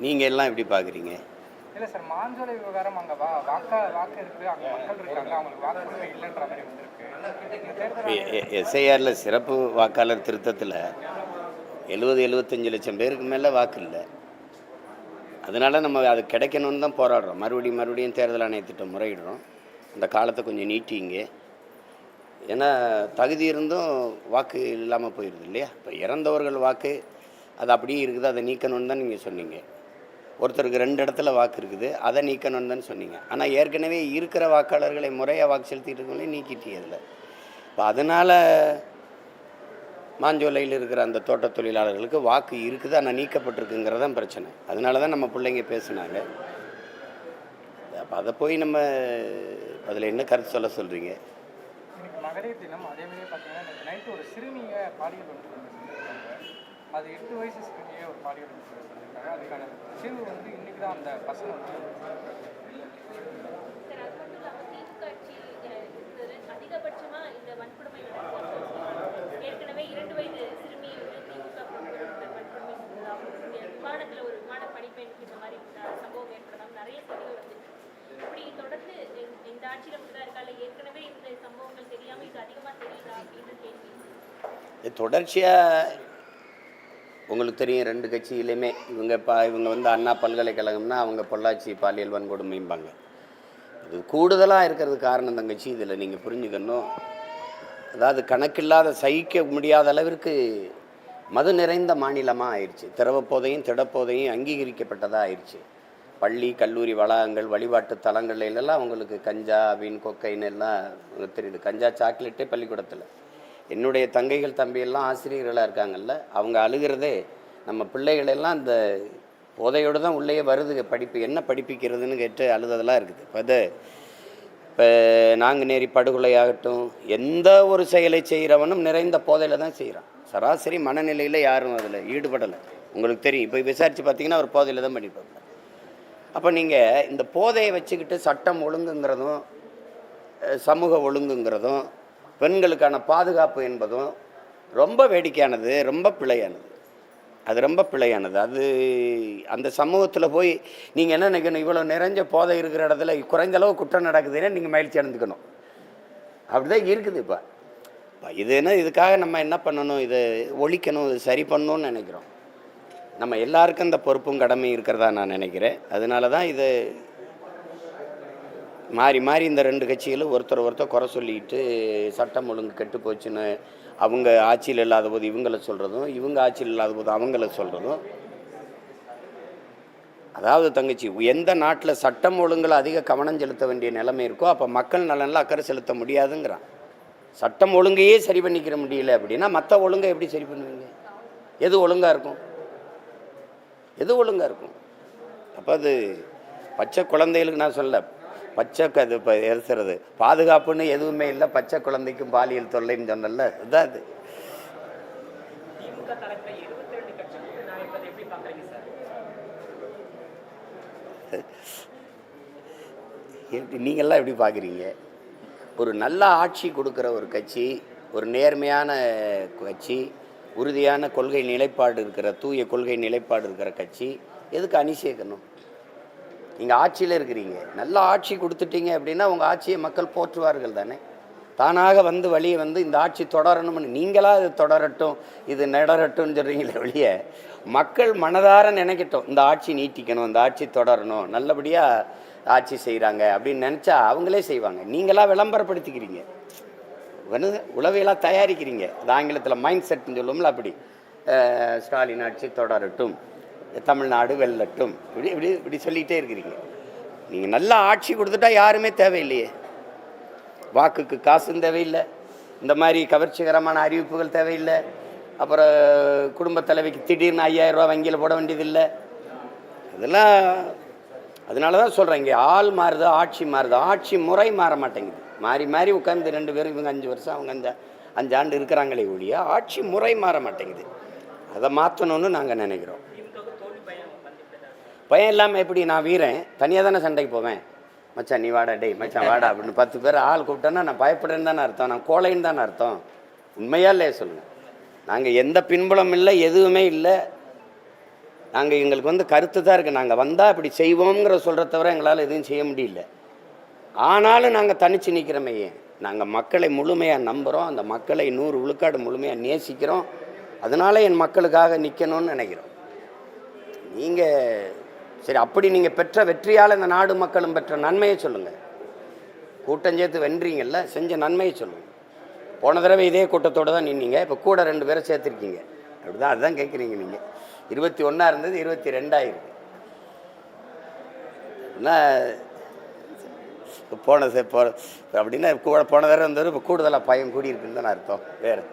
நீங்கள் எல்லாம் எப்படி பார்க்குறீங்க? இல்லை சார், மாஞ்சோலை விவகாரம் அங்கே வாக்கு இருக்குது, அங்கே மக்கள் இருக்காங்க, அவங்களுக்கு வாக்குரிமை இல்லைன்ற மாதிரி வந்திருக்கு. எஸ்ஐஆரில் சிறப்பு வாக்காளர் திருத்தத்தில் 70-75 லட்சம் பேருக்கு மேலே வாக்கு இல்லை. அதனால் நம்ம அது கிடைக்கணும்னு தான் போராடுறோம். மறுபடியும் தேர்தல் ஆணையத்திட்டம் முறையிடுறோம். அந்த காலத்தை கொஞ்சம் நீட்டிங்க. ஏன்னா தகுதி இருந்தும் வாக்கு இல்லாமல் போயிடுது இல்லையா? இப்போ இறந்தவர்கள் வாக்கு அது அப்படியே இருக்குது, அதை நீக்கணும்னு தான் நீங்கள் சொன்னீங்க. ஒருத்தருக்கு 2 இடத்துல வாக்கு இருக்குது, அதை நீக்கணும்னு தான் சொன்னீங்க. ஆனால் ஏற்கனவே இருக்கிற வாக்காளர்களை முறையாக வாக்கு செலுத்திட்டு இருக்கவங்களையும் நீக்கிட்டே அதில். இப்போ அதனால் மாஞ்சோலையில் இருக்கிற அந்த தோட்ட தொழிலாளர்களுக்கு வாக்கு இருக்குது, ஆனால் நீக்கப்பட்டிருக்குங்கிறதான் பிரச்சனை. அதனால தான் நம்ம பிள்ளைங்க பேசுனாங்க. அப்போ அதை போய் நம்ம அதில் என்ன கருத்து சொல்கிறீங்க? மகளிர் தினம் அதே மாதிரி பார்த்தீங்கன்னா நைட்டு ஒரு சிறுமியை பாலியல் அது 8 வயசு சிறுமியை ஒரு பாலியல் சொல்லியிருக்காங்க. அதுக்கான தீர்வு இன்னைக்கு தான் அந்த பசங்க அதிகபட்சமாக இந்த வன்கொடுமை ஏற்கனவே 2 வயது சிறுமியை வன்கொடுமை விமானத்தில் ஒரு விமான பணிப்பெண்ணுக்கு இந்த மாதிரி சம்பவம் ஏற்படலாம் நிறைய செய்திகள் வந்து இப்படி தொடர்ந்து இந்த ஆட்சியில் மட்டும்தான் இருக்கா, இல்லை ஏற்கனவே இந்த சம்பவங்கள் தெரியாமல் இது அதிகமாக தெரியுதா அப்படின்ற கேள்வி. தொடர்ச்சியாக உங்களுக்கு தெரியும் 2 கட்சியிலையுமே இவங்க அண்ணா பல்கலைக்கழகம்னா அவங்க பொள்ளாச்சி பாலியல் வன்கொடுமைம்பாங்க. இது கூடுதலாக இருக்கிறது காரணம் தங்கச்சி இதில் நீங்கள் புரிஞ்சுக்கணும். அதாவது கணக்கில்லாத சகிக்க முடியாத அளவிற்கு மது நிறைந்த மாநிலமாக ஆயிடுச்சு. திரவப்போதையும் திடப்போதையும் அங்கீகரிக்கப்பட்டதாக ஆயிடுச்சு. பள்ளி கல்லூரி வளாகங்கள் வழிபாட்டு தலங்கள்லாம் அவங்களுக்கு கஞ்சா அபின் கொக்கைன்னு எல்லாம் தெரியுது. கஞ்சா சாக்லேட்டே பள்ளிக்கூடத்தில். என்னுடைய தங்கைகள் தம்பியெல்லாம் ஆசிரியர்களாக இருக்காங்கல்ல, அவங்க அழுகிறதே நம்ம பிள்ளைகளெல்லாம் இந்த போதையோடு தான் உள்ளே வருது, படிப்பு என்ன படிப்பிக்கிறதுன்னு கேட்டு அழுததெல்லாம் இருக்குது. இப்போ நாங்குநேரி படுகொலையாகட்டும், எந்த ஒரு செயலை செய்கிறவனும் நிறைந்த போதையில் தான் செய்கிறான். சராசரி மனநிலையில் யாரும் அதில் ஈடுபடலை. உங்களுக்கு தெரியும், இப்போ விசாரித்து பார்த்தீங்கன்னா ஒரு போதையில் தான் பண்ணிப்பாங்க. அப்போ நீங்கள் இந்த போதையை வச்சுக்கிட்டு சட்டம் ஒழுங்குங்கிறதும் சமூக ஒழுங்குங்கிறதும் பெண்களுக்கான பாதுகாப்பு என்பதும் ரொம்ப வேடிக்கையானது, ரொம்ப பிழையானது. அது ரொம்ப பிழையானது. அது அந்த சமூகத்தில் போய் நீங்கள் என்ன நினைக்கணும், இவ்வளோ நிறைஞ்ச போதை இருக்கிற இடத்துல குறைந்த அளவு குற்றம் நடக்குதுன்னா நீங்கள் மகிழ்ச்சி அடைஞ்சுக்கணும். அப்படி தான் இருக்குது. இப்போ இதுக்காக நம்ம என்ன பண்ணணும், இதை ஒழிக்கணும், இது சரி பண்ணணும்னு நினைக்கிறோம். நம்ம எல்லாருக்கும் இந்த பொறுப்பும் கடமையும் இருக்கிறதா நான் நினைக்கிறேன். அதனால தான் இது மாறி இந்த 2 கட்சிகளும் ஒருத்தர் குறை சொல்லிக்கிட்டு சட்டம் ஒழுங்கு கெட்டு போச்சுன்னு அவங்க ஆட்சியில் இல்லாத போது இவங்கள சொல்கிறதும், இவங்க ஆட்சியில் இல்லாத போது அவங்கள சொல்கிறதும். அதாவது தங்கச்சி, எந்த நாட்டில் சட்டம் ஒழுங்கில் அதிக கவனம் செலுத்த வேண்டிய நிலைமை இருக்கோ அப்போ மக்கள் நலனில் அக்கறை செலுத்த முடியாதுங்கிறான். சட்டம் ஒழுங்கையே சரி பண்ணிக்கிற முடியல அப்படின்னா மற்ற ஒழுங்கை எப்படி சரி பண்ணுவீங்க? எது ஒழுங்காக இருக்கும்? எது ஒழுங்காக இருக்கும்? அப்போ அது பச்சை குழந்தைகளுக்கு நான் சொல்ல, பச்சை அது இப்போ எரிசுறது பாதுகாப்புன்னு எதுவுமே இல்லை, பச்சை குழந்தைக்கும் பாலியல் தொல்லைன்னு சொன்னல, இதுதான் அது. நீங்கள்லாம் எப்படி பார்க்குறீங்க? ஒரு நல்ல ஆட்சி கொடுக்குற ஒரு கட்சி, ஒரு நேர்மையான கட்சி, உறுதியான கொள்கை நிலைப்பாடு இருக்கிற, தூய கொள்கை நிலைப்பாடு இருக்கிற கட்சி எதுக்கு அணி சேர்க்கணும்? நீங்கள் ஆட்சியில் இருக்கிறீங்க, நல்ல ஆட்சி கொடுத்துட்டீங்க அப்படின்னா உங்கள் ஆட்சியை மக்கள் போற்றுவார்கள் தானே. தானாக வழியை இந்த ஆட்சி தொடரணும்னு நீங்களாக இது தொடரட்டும் இது நடரட்டும்னு சொல்கிறீங்களே வெளியே, மக்கள் மனதார நினைக்கட்டும் இந்த ஆட்சி நீட்டிக்கணும், இந்த ஆட்சி தொடரணும், நல்லபடியாக ஆட்சி செய்கிறாங்க அப்படின்னு நினச்சா அவங்களே செய்வாங்க. நீங்களாக விளம்பரப்படுத்திக்கிறீங்க, உளவியலாக தயாரிக்கிறீங்க. அது ஆங்கிலத்தில் மைண்ட் செட்னு சொல்லுவோம்ல, அப்படி ஸ்டாலின் ஆட்சி தொடரட்டும், தமிழ்நாடு வெல்லட்டும், இப்படி சொல்லிகிட்டே இருக்கிறீங்க. நீங்கள் நல்ல ஆட்சி கொடுத்துட்டா யாருமே தேவையில்லையே. வாக்குக்கு காசும் தேவையில்லை, இந்த மாதிரி கவர்ச்சிகரமான அறிவிப்புகள் தேவையில்லை, அப்புறம் குடும்பத் தலைவிக்கு திடீர்னு 5000 ரூபா வங்கியில் போட வேண்டியதில்லை. அதெல்லாம் அதனால தான் சொல்கிறேன், இங்கே ஆள் மாறுது, ஆட்சி மாறுது, ஆட்சி முறை மாற மாட்டேங்குது. மாறி உட்காந்து 2 பேரும் இவங்க 5 வருஷம் அவங்க 5 ஆண்டு இருக்கிறாங்களே ஒழிய ஆட்சி முறை மாற மாட்டேங்குது. அதை மாற்றணும்னு நாங்கள் நினைக்கிறோம். பயம் இல்லாமல் எப்படி? நான் வீரன் தனியாக தானே சண்டைக்கு போவேன். மச்சான் நீ வாடா, டேய் மச்சான் வாடா அப்படின்னு 10 பேர் ஆள் கூப்பிட்டேன்னா நான் பயப்படுறேன்னு தானே அர்த்தம், நான் கோழைன்னு தானே அர்த்தம். உண்மையா இல்லையே சொல்லுங்கள். நாங்கள் எந்த பின்புலம் இல்லை, எதுவுமே இல்லை. நாங்கள் எங்களுக்கு வந்து கருத்து தான் இருக்குது. நாங்கள் வந்தால் இப்படி செய்வோங்கிற சொல்கிறத தவிர எங்களால் எதுவும் செய்ய முடியல. ஆனாலும் நாங்கள் தனித்து நிற்கிறோமே, நாங்கள் மக்களை முழுமையாக நம்புகிறோம், அந்த மக்களை 100 விழுக்காடு முழுமையாக நேசிக்கிறோம். அதனால என் மக்களுக்காக நிற்கணும்னு நினைக்கிறோம். நீங்கள் சரி, அப்படி நீங்கள் பெற்ற வெற்றியால் இந்த நாடு மக்களும் பெற்ற நன்மையை சொல்லுங்கள். கூட்டம் சேர்த்து வென்றீங்கல்ல, செஞ்ச நன்மையை சொல்லுங்கள். போன தடவை இதே கூட்டத்தோடு தான் நின்னீங்க, இப்போ கூட 2 பேரை சேர்த்துருக்கீங்க. அப்படி தான் அதுதான் கேட்குறீங்க. நீங்கள் 21 இருந்தது 22 ஆயிருக்கு. போன அப்படின்னா போன தடவை இருந்தது இப்போ கூடுதலாக பயம் கூடியிருக்குன்னு தான் அர்த்தம். வேறு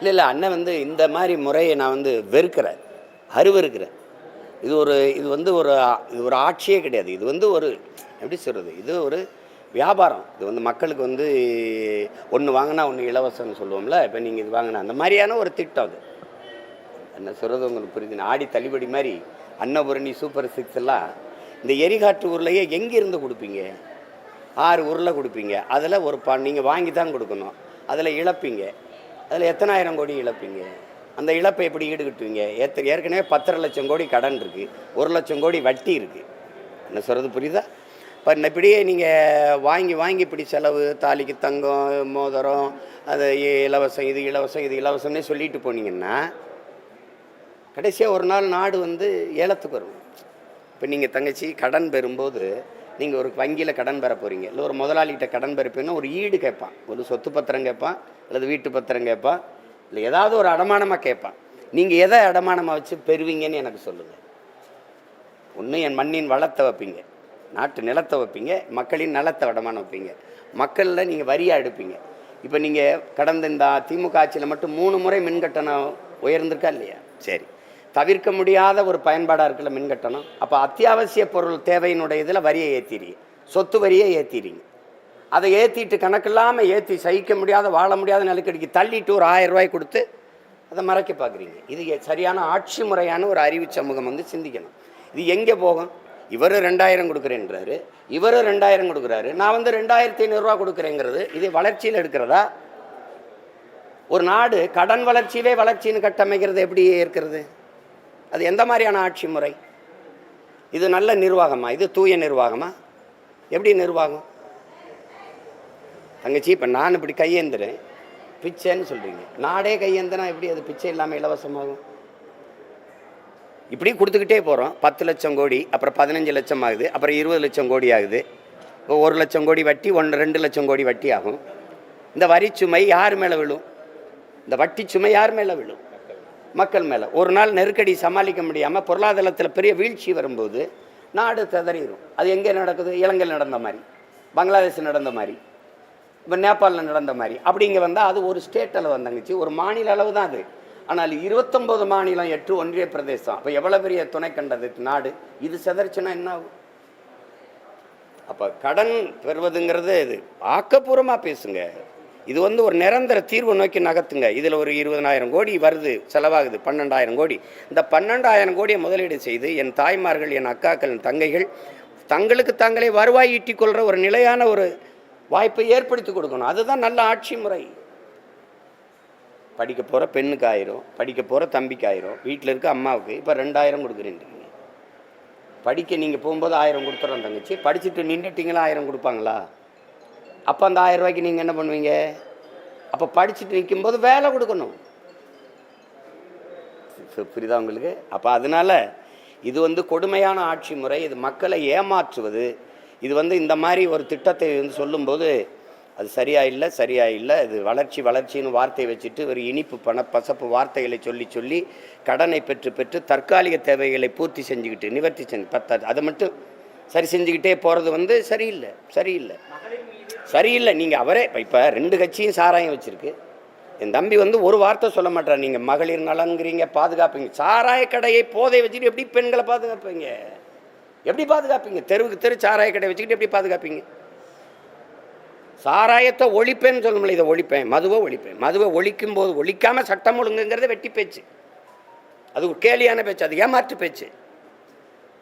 இல்லை அண்ணன் வந்து இந்த மாதிரி முறையை நான் வந்து வெறுக்கிறேன், அருவருக்கிறேன். இது வந்து ஒரு ஆட்சியே கிடையாது. இது வந்து ஒரு எப்படி சொல்கிறது, இது ஒரு வியாபாரம். இது வந்து மக்களுக்கு வந்து ஒன்று வாங்கினா ஒன்று இலவசம்னு சொல்லுவோம்ல, இப்போ நீங்கள் இது வாங்கினா அந்த மாதிரியான ஒரு திட்டம். அது என்ன சொல்கிறது உங்களுக்கு புரியுது? ஆடி தள்ளுபடி மாதிரி அன்னபூரணி சூப்பர் 6 எல்லாம் இந்த எரிகாட்டு ஊர்லேயே எங்கேருந்து கொடுப்பீங்க? 6 உருளை கொடுப்பீங்க, அதில் ஒரு நீங்கள் வாங்கி தான் கொடுக்கணும். அதில் இழப்பீங்க, அதில் எத்தனை ஆயிரம் கோடி இழப்பீங்க? அந்த இழப்பை எப்படி ஈடுகட்டுவீங்க? ஏற்கனவே 10.5 லட்சம் கோடி கடன் இருக்குது, 1 லட்சம் கோடி வட்டி இருக்குது. என்ன சொல்கிறது புரியுதா? இப்போ இப்படியே நீங்கள் வாங்கி இப்படி செலவு, தாலிக்கு தங்கம், மோதிரம், அது இலவசம், இது இலவசம், இது இலவசம்னே சொல்லிட்டு போனீங்கன்னா கடைசியாக ஒரு நாள் நாடு வந்து ஏலத்துக்கு வரும். இப்போ நீங்கள் தங்கச்சி கடன் பெறும்போது நீங்கள் ஒரு வங்கியில் கடன் பெற போகிறீங்க, இல்லை ஒரு முதலாளிகிட்ட கடன் பெறப்பீங்கன்னா ஒரு ஈடு கேட்பான், ஒரு சொத்து பத்திரம் கேட்பான், அல்லது வீட்டு பத்திரம் கேட்பான், இல்லை ஏதாவது ஒரு அடமானமாக கேட்பான். நீங்கள் எதை அடமானமாக வச்சு பெறுவீங்கன்னு எனக்கு சொல்லுங்கள். ஒன்று என் மண்ணின் வளத்தை வைப்பீங்க, நாட்டு நிலத்தை வைப்பீங்க, மக்களின் நலத்தை அடமானம் வைப்பீங்க, மக்களில் நீங்கள் வரியாக எடுப்பீங்க. இப்போ நீங்கள் கடந்த இந்த திமுக ஆட்சியில் மட்டும் 3 முறை மின்கட்டணம் உயர்ந்திருக்கா இல்லையா? சரி, தவிர்க்க முடியாத ஒரு பயன்பாடாக இருக்குல்ல மின்கட்டணம். அப்போ அத்தியாவசிய பொருள் தேவையினுடைய இதில் வரியை ஏற்றிடுங்க, சொத்து வரியை ஏற்றிடுங்க. அதை ஏற்றிட்டு கணக்கில்லாமல் ஏற்றி சகிக்க முடியாத, வாழ முடியாத நிலக்கடிக்கு தள்ளிட்டு ஒரு 1000 ரூபாய் கொடுத்து அதை மறைக்க பார்க்குறீங்க. இது சரியான ஆட்சி முறையான ஒரு அறிவு சமூகம் வந்து சிந்திக்கணும். இது எங்கே போகும்? இவர் 2000 கொடுக்குறேன்றாரு, இவர் 2000 கொடுக்குறாரு, நான் வந்து 2500 ரூபா கொடுக்குறேங்கிறது இது வளர்ச்சியில் எடுக்கிறதா? ஒரு நாடு கடன் வளர்ச்சியவே வளர்ச்சின்னு கட்டமைக்கிறது எப்படி இருக்கிறது? அது எந்த மாதிரியான ஆட்சி முறை? இது நல்ல நிர்வாகமா? இது தூய நிர்வாகமா? எப்படி நிர்வாகம்? தங்கச்சி, இப்போ நான் இப்படி கையேந்துறேன், பிச்சைன்னு சொல்கிறீங்க. நாடே கையேந்தினா எப்படி அது பிச்சை இல்லாமல் இலவசமாகும்? இப்படி கொடுத்துக்கிட்டே போகிறோம். 10 லட்சம் கோடி, அப்புறம் 15 லட்சம் ஆகுது, அப்புறம் 20 லட்சம் கோடி ஆகுது. இப்போ 1 லட்சம் கோடி வட்டி, 2 லட்சம் கோடி வட்டி ஆகும். இந்த வரி சுமை யார் மேலே விழும்? இந்த வட்டி சுமை யார் மேலே விழும்? மக்கள் மேலே. ஒரு நாள் நெருக்கடி சமாளிக்க முடியாமல் பொருளாதாரத்தில் பெரிய வீழ்ச்சி வரும்போது நாடு ததறிடும். அது எங்கே நடக்குது? இலங்கையில் நடந்த மாதிரி, பங்களாதேஷ் நடந்த மாதிரி, இப்போ நேபாளில் நடந்த மாதிரி. அப்படி இங்கே வந்தால் அது ஒரு ஸ்டேட் அளவு வந்தாங்கச்சு, ஒரு மாநில அளவு தான் அது. ஆனால் 29 மாநிலம், 8 ஒன்றிய பிரதேசம். அப்போ எவ்வளோ பெரிய துணை கண்டது நாடு. இது செதறிச்சுன்னா என்ன ஆகும்? அப்போ கடன் பெறுவதுங்கிறது இது ஆக்கப்பூர்வமாக பேசுங்க. இது வந்து ஒரு நிரந்தர தீர்வு நோக்கி நகர்த்துங்க. இதில் ஒரு 20,000 கோடி வருது, செலவாகுது 12,000 கோடி. இந்த 12,000 கோடியை முதலீடு செய்து என் தாய்மார்கள், என் அக்காக்கள், என் தங்கைகள் தங்களுக்கு தாங்களே வருவாய் ஈட்டிக்கொள்கிற ஒரு நிலையான ஒரு வாய்ப்பை ஏற்படுத்தி கொடுக்கணும். அதுதான் நல்ல ஆட்சி முறை. படிக்க போகிற பெண்ணுக்கு 1000, படிக்க போகிற தம்பிக்கு 1000, வீட்டில் இருக்க அம்மாவுக்கு இப்போ 2000 கொடுக்குறேன்றீங்க. படிக்க நீங்கள் போகும்போது 1000 கொடுத்துறோம் தங்கச்சி, படிச்சுட்டு நின்றுட்டிங்களா 1000 கொடுப்பாங்களா? அப்போ அந்த 1000 ரூபாய்க்கு நீங்கள் என்ன பண்ணுவீங்க? அப்போ படிச்சுட்டு நிற்கும்போது வேலை கொடுக்கணும். புரியுதா உங்களுக்கு? அப்போ அதனால் இது வந்து கொடுமையான ஆட்சி முறை. இது மக்களை ஏமாற்றுவது. இது வந்து இந்த மாதிரி ஒரு திட்டத்தை வந்து சொல்லும்போது அது சரியா இல்லை. இது வளர்ச்சின்னு வார்த்தையை வச்சுட்டு ஒரு இனிப்பு பசப்பு வார்த்தைகளை சொல்லி கடனை பெற்று தற்காலிக தேவைகளை பூர்த்தி செஞ்சுக்கிட்டு நிவர்த்தி செஞ்சு அதை மட்டும் சரி செஞ்சுக்கிட்டே போகிறது வந்து சரியில்லை. நீங்கள் அவரே இப்போ 2 கட்சியும் சாராயம் வச்சுருக்கு. என் தம்பி வந்து ஒரு வார்த்தை சொல்ல மாட்டார். நீங்கள் மகளிர் நலங்கிறீங்க, பாதுகாப்பீங்க. சாராய கடையை போதை வச்சுட்டு எப்படி பெண்களை பாதுகாப்பீங்க? எப்படி பாதுகாப்பீங்க? தெருவுக்கு தெரு சாராய கடை வச்சுக்கிட்டு எப்படி பாதுகாப்பீங்க? சாராயத்தை ஒழிப்பேன்னு சொல்ல முடியல, இதை ஒழிப்பேன், மதுவை ஒழிப்பேன். மதுவை ஒழிக்கும் போது ஒழிக்காமல் சட்டம் ஒழுங்குங்கிறது வெட்டி பேச்சு, அது ஒரு கேலியான பேச்சு, அது ஏமாற்று பேச்சு.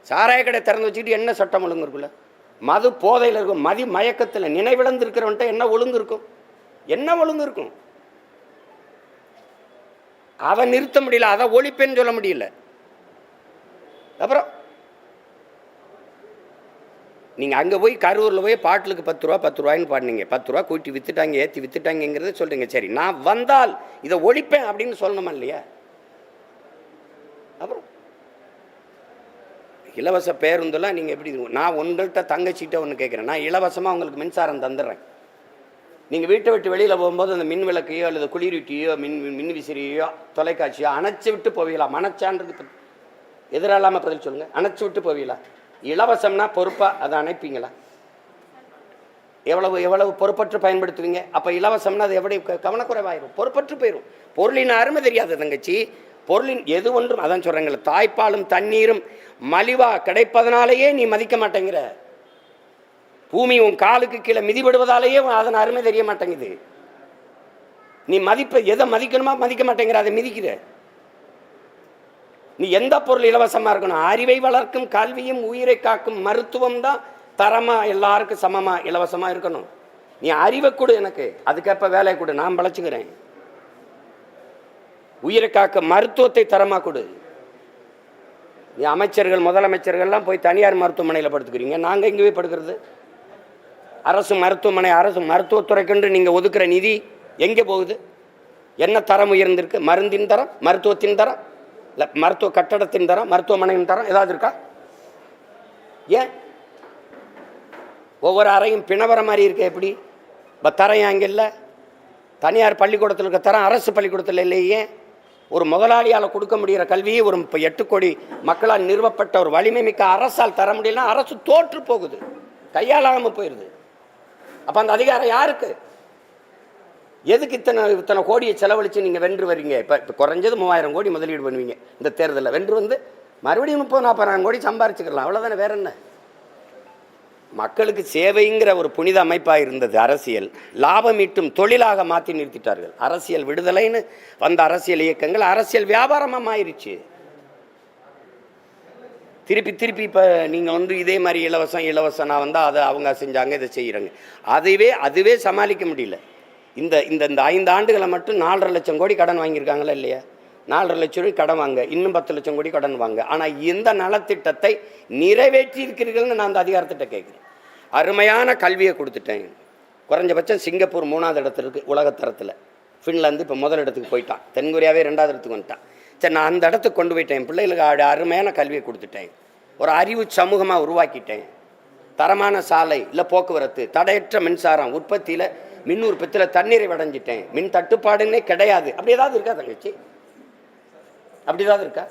சாராய கடை திறந்து வச்சுக்கிட்டு என்ன சட்டம் ஒழுங்கு இருக்குல்ல? மது போதையில் இருக்கும், மதி மயக்கத்தில் நினைவிழந்து இருக்கிறவன்ட்ட என்ன ஒழுங்கு இருக்கும்? என்ன ஒழுங்கு இருக்கும்? அதை நிறுத்த முடியல, அதை ஒழிப்பேன்னு சொல்ல முடியல. அப்புறம் நீங்கள் அங்கே போய் கரூரில் போய் பாட்டிலுக்கு 10 ரூபா 10 ரூபாய்ன்னு பாடினீங்க, 10 ரூபா கூட்டி விற்றுட்டாங்க, ஏற்றி விற்றுட்டாங்கிறத சொல்கிறீங்க. சரி, நான் வந்தால் இதை ஒழிப்பேன் அப்படின்னு சொல்லணுமா இல்லையா? அப்புறம் இலவச பேருந்தெல்லாம் நீங்கள் எப்படி? நான் உங்கள்கிட்ட தங்கச்சிட்ட ஒன்று கேட்குறேன், நான் இலவசமாக உங்களுக்கு மின்சாரம் தந்துடுறேன். நீங்கள் வீட்டை விட்டு வெளியில் போகும்போது அந்த மின் விளக்கையோ அல்லது குளிரூட்டியோ மின் விசிறியோ தொலைக்காட்சியோ அணைச்சி விட்டு போவீங்களா? மனச்சான்றதுக்கு எதிராலாமல் பதில் சொல்லுங்கள். அணைச்சி விட்டு போவீங்களா? இலவசம்னா பொறுப்பாக அதை அணைப்பீங்களா? எவ்வளவு பொறுப்பற்று பயன்படுத்துவீங்க? அப்போ இலவசம்னா அது எப்படி கவனக்குறைவாயிரும், பொறுப்பற்று போயிடும். பொருளின் அருமை தெரியாது தங்கச்சி. பொருளின் எது ஒன்றும் அதான் சொல்கிறேங்களே, தாய்ப்பாலும் தண்ணீரும் மலிவா கிடைப்பதனாலேயே நீ மதிக்க மாட்டேங்கிற. பூமி உன் காலுக்கு கீழே மிதிபடுவதாலேயே அதன் அருமை தெரிய மாட்டேங்குது. நீ மதிப்பை எதை மதிக்கணுமா மதிக்க மாட்டேங்கிற, அதை மிதிக்கிற. நீ எந்த பொருள் இலவசமாக இருக்கணும்? அறிவை வளர்க்கும் கல்வியும் உயிரை காக்கும் மருத்துவம் தான் தரமாக எல்லாருக்கும் சமமாக இலவசமாக இருக்கணும். நீ அறிவை கொடு எனக்கு, அதுக்கேற்ப வேலையை கொடு, நான் பழச்சுக்கிறேன். உயிரை காக்க மருத்துவத்தை தரமாக கொடு. நீ அமைச்சர்கள் முதலமைச்சர்கள்லாம் போய் தனியார் மருத்துவமனையில் படுத்துக்கிறீங்க, நாங்கள் இங்கே போய் படுக்கிறது. அரசு மருத்துவமனை, அரசு மருத்துவத்துறைக்கென்று நீங்கள் ஒதுக்குற நிதி எங்கே போகுது? என்ன தரம் உயர்ந்திருக்கு? மருந்தின் தரம், மருத்துவத்தின் தரம், இல்லை மருத்துவ கட்டடத்தின் தரம், மருத்துவமனையின் தரம் ஏதாவது இருக்கா? ஏன் ஒவ்வொரு அறையும் பிணவர மாதிரி இருக்க? எப்படி இப்போ தரம் அங்கே இல்லை? தனியார் பள்ளிக்கூடத்தில் இருக்க தரம் அரசு பள்ளிக்கூடத்தில் இல்லையே? ஒரு முதலாளியால் கொடுக்க முடிகிற கல்வியை ஒரு 8 கோடி மக்களால் நிறுவப்பட்ட ஒரு வலிமை மிக்க அரசால் தர முடியலன்னா அரசு தோற்று போகுது, கையாளாமல் போயிடுது. அப்போ அந்த அதிகாரம் யாருக்கு? எதுக்கு இத்தனை கோடியை செலவழித்து நீங்கள் வென்று வரீங்க? இப்போ குறைஞ்சது 3000 கோடி முதலீடு பண்ணுவீங்க இந்த தேர்தலில். வென்று வந்து மறுபடியும் 30-40 கோடி சம்பாரிச்சுக்கலாம், அவ்வளோதானே, வேற என்ன? மக்களுக்கு சேவைங்கிற ஒரு புனித அமைப்பாக இருந்தது அரசியல், லாபம் ஈட்டும் தொழிலாக மாற்றி நிறுத்திட்டார்கள். அரசியல் விடுதலைன்னு வந்த அரசியல் இயக்கங்கள் அரசியல் வியாபாரமாக மாறிடுச்சு. திருப்பி இப்போ நீங்கள் வந்து இதே மாதிரி இலவசம் வந்தால் அதை அவங்க செஞ்சாங்க, இதை செய்கிறாங்க. அதுவே சமாளிக்க முடியல. இந்த 5 ஆண்டுகளை மட்டும் 4.5 லட்சம் கோடி கடன் வாங்கியிருக்காங்களா இல்லையா? 4.5 லட்சம் கோடி கடன் வாங்க, இன்னும் 10 லட்சம் கோடி கடன் வாங்க. ஆனால் இந்த நலத்திட்டத்தை நிறைவேற்றி இருக்கிறீர்கள்னு நான் அந்த அதிகாரத்திட்ட கேட்குறேன். அருமையான கல்வியை கொடுத்துட்டேன். குறைஞ்சபட்சம் சிங்கப்பூர் 3வது இடத்துல இருக்குது உலகத்தரத்தில், ஃபின்லாந்து இப்போ முதல் இடத்துக்கு போயிட்டான், தென்கொரியாவே 2வது இடத்துக்கு வந்துட்டான். சரி, நான் அந்த இடத்துக்கு கொண்டு போயிட்டேன். பிள்ளைகளுக்கு அருமையான கல்வியை கொடுத்துட்டேன், ஒரு அறிவு சமூகமாக உருவாக்கிட்டேன். தரமான சாலை இல்லை போக்குவரத்து, தடையற்ற மின்சாரம் உற்பத்தியில், மின் உற்பத்தியில் தண்ணீரை அடைஞ்சிட்டேன். மின் தட்டுப்பாடுன்னே கிடையாது. அப்படி ஏதாவது இருக்கா தங்கச்சி? அப்படி ஏதாவது இருக்கா?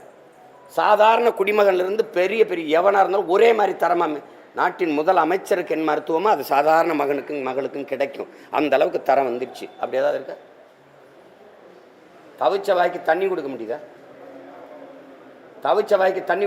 சாதாரண குடிமகன்லேருந்து பெரிய எவனாக இருந்தாலும் ஒரே மாதிரி தரமாக நாட்டின் முதல் அமைச்சருக்கு என் மருத்துவமோ அது சாதாரண மகளுக்கும் கிடைக்கும். அந்த அளவுக்கு தரம் வந்துடுச்சு. அப்படி ஏதாவது இருக்கா? தவிச்ச வாய்க்கு தண்ணி கொடுக்க முடியுதா? தவிச்ச வாய்க்கு தண்ணி